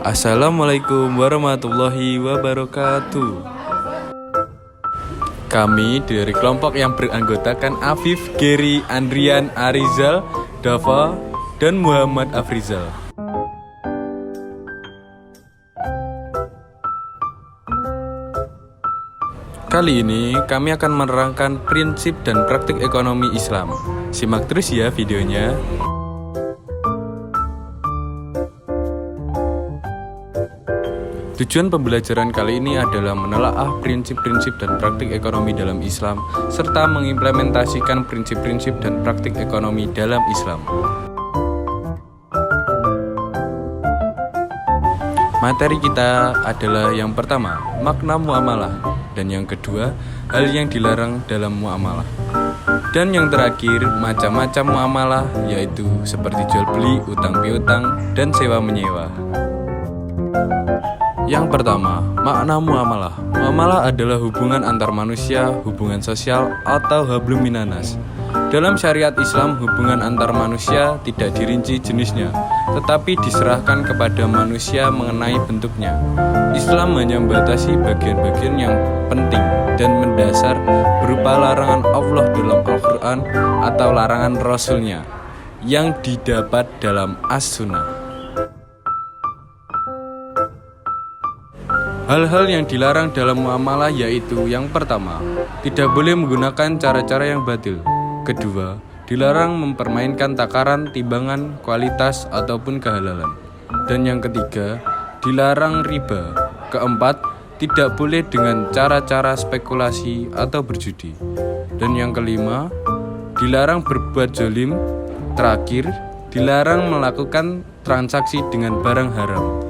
Assalamualaikum warahmatullahi wabarakatuh. Kami dari kelompok yang beranggotakan Afif, Geri, Andrian, Arizal, Dava, dan Muhammad Afrizal. Kali ini kami akan menerangkan prinsip dan praktik ekonomi Islam. Simak terus ya videonya. Tujuan pembelajaran kali ini adalah menelaah prinsip-prinsip dan praktik ekonomi dalam Islam, serta mengimplementasikan prinsip-prinsip dan praktik ekonomi dalam Islam. Materi kita adalah yang pertama, makna muamalah, dan yang kedua, hal yang dilarang dalam muamalah. Dan yang terakhir, macam-macam muamalah, yaitu seperti jual beli, utang piutang, dan sewa menyewa. Yang pertama, makna muamalah. Muamalah adalah hubungan antar manusia, hubungan sosial, atau hablum minanas. Dalam syariat Islam, hubungan antar manusia tidak dirinci jenisnya, tetapi diserahkan kepada manusia mengenai bentuknya. Islam hanya membatasi bagian-bagian yang penting dan mendasar berupa larangan Allah dalam Al-Quran atau larangan Rasul-Nya yang didapat dalam As-Sunnah. Hal-hal yang dilarang dalam muamalah yaitu yang pertama, tidak boleh menggunakan cara-cara yang batil. Kedua, dilarang mempermainkan takaran, timbangan, kualitas, ataupun kehalalan. Dan yang ketiga, dilarang riba. Keempat, tidak boleh dengan cara-cara spekulasi atau berjudi. Dan yang kelima, dilarang berbuat zalim. Terakhir, dilarang melakukan transaksi dengan barang haram.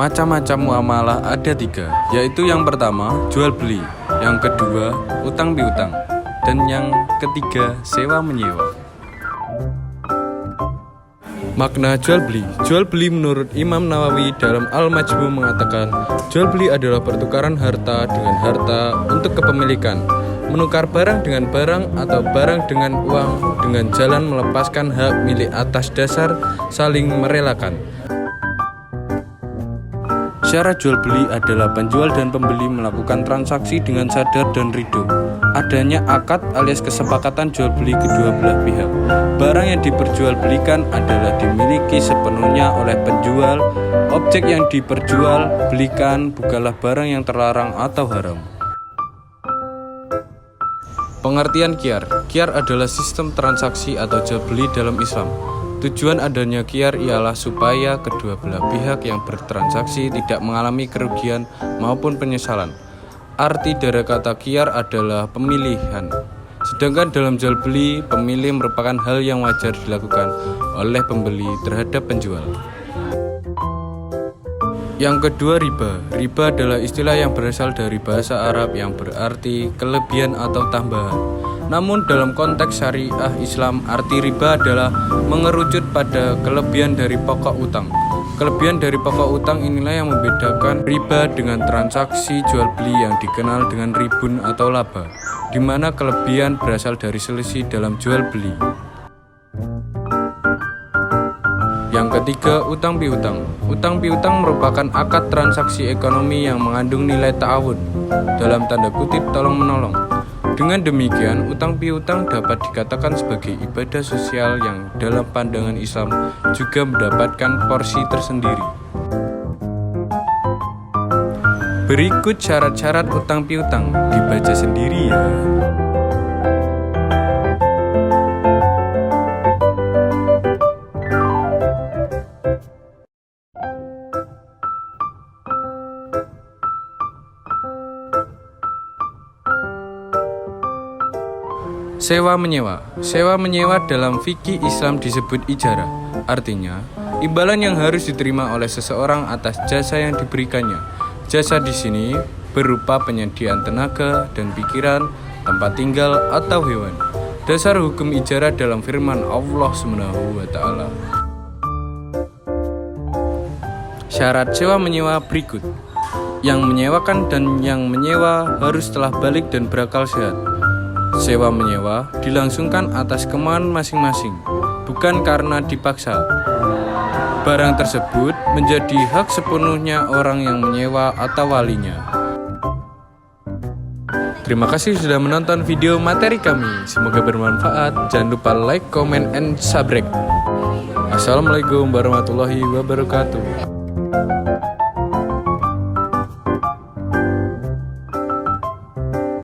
Macam-macam muamalah ada 3, yaitu yang pertama, jual beli, yang kedua, utang piutang, dan yang ketiga, sewa menyewa. Makna jual beli. Jual beli menurut Imam Nawawi dalam Al-Majmu mengatakan, jual beli adalah pertukaran harta dengan harta untuk kepemilikan, menukar barang dengan barang atau barang dengan uang dengan jalan melepaskan hak milik atas dasar saling merelakan. Syarat jual beli adalah penjual dan pembeli melakukan transaksi dengan sadar dan ridho. Adanya akad alias kesepakatan jual beli kedua belah pihak. Barang yang diperjualbelikan adalah dimiliki sepenuhnya oleh penjual. Objek yang diperjualbelikan bukanlah barang yang terlarang atau haram. Pengertian qiyar. Qiyar adalah sistem transaksi atau jual beli dalam Islam. Tujuan adanya qiyar ialah supaya kedua belah pihak yang bertransaksi tidak mengalami kerugian maupun penyesalan. Arti dari kata qiyar adalah pemilihan. Sedangkan dalam jual beli, pemilih merupakan hal yang wajar dilakukan oleh pembeli terhadap penjual. Yang kedua, riba. Riba adalah istilah yang berasal dari bahasa Arab yang berarti kelebihan atau tambahan. Namun dalam konteks syariah Islam, arti riba adalah mengerucut pada kelebihan dari pokok utang. Kelebihan dari pokok utang inilah yang membedakan riba dengan transaksi jual beli yang dikenal dengan ribun atau laba, di mana kelebihan berasal dari selisih dalam jual beli. Yang ketiga, utang piutang. Utang piutang merupakan akad transaksi ekonomi yang mengandung nilai ta'awun, dalam tanda kutip tolong-menolong. Dengan demikian, utang piutang dapat dikatakan sebagai ibadah sosial yang dalam pandangan Islam juga mendapatkan porsi tersendiri. Berikut syarat-syarat utang piutang, dibaca sendiri ya. Sewa menyewa. Sewa menyewa dalam fikih Islam disebut ijarah. Artinya, imbalan yang harus diterima oleh seseorang atas jasa yang diberikannya. Jasa di sini berupa penyediaan tenaga dan pikiran, tempat tinggal atau hewan. Dasar hukum ijarah dalam firman Allah SWT. Syarat sewa menyewa berikut. Yang menyewakan dan yang menyewa harus telah balik dan berakal sehat. Sewa menyewa dilangsungkan atas kemauan masing-masing. bukan karena dipaksa. Barang tersebut menjadi hak sepenuhnya orang yang menyewa atau walinya. Terima kasih sudah menonton video materi kami. Semoga bermanfaat. Jangan lupa like, comment, and subscribe. Assalamualaikum warahmatullahi wabarakatuh.